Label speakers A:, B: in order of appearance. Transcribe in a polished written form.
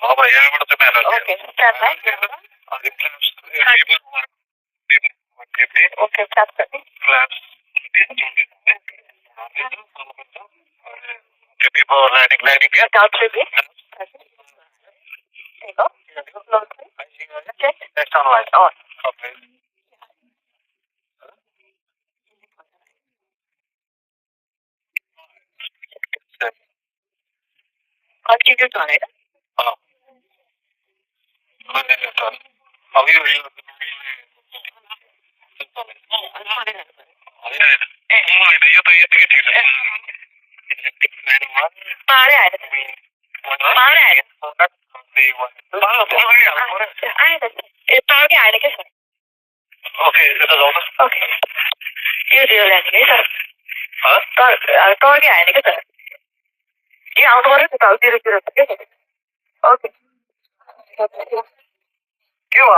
A: Okay, stand by. Okay, clap करते. Count 3 please. There you go. Low 3. Check. On. Continue to on it. मारे आए थे. मारे आए थे. आए थे. ये तो आगे आए थे क्या सर? Okay. ये 0 लैंडिंग है सर. तो आगे आए थे क्या सर? ये आउट हो रहा है तो 0 0 क्या सर? Okay. क्यों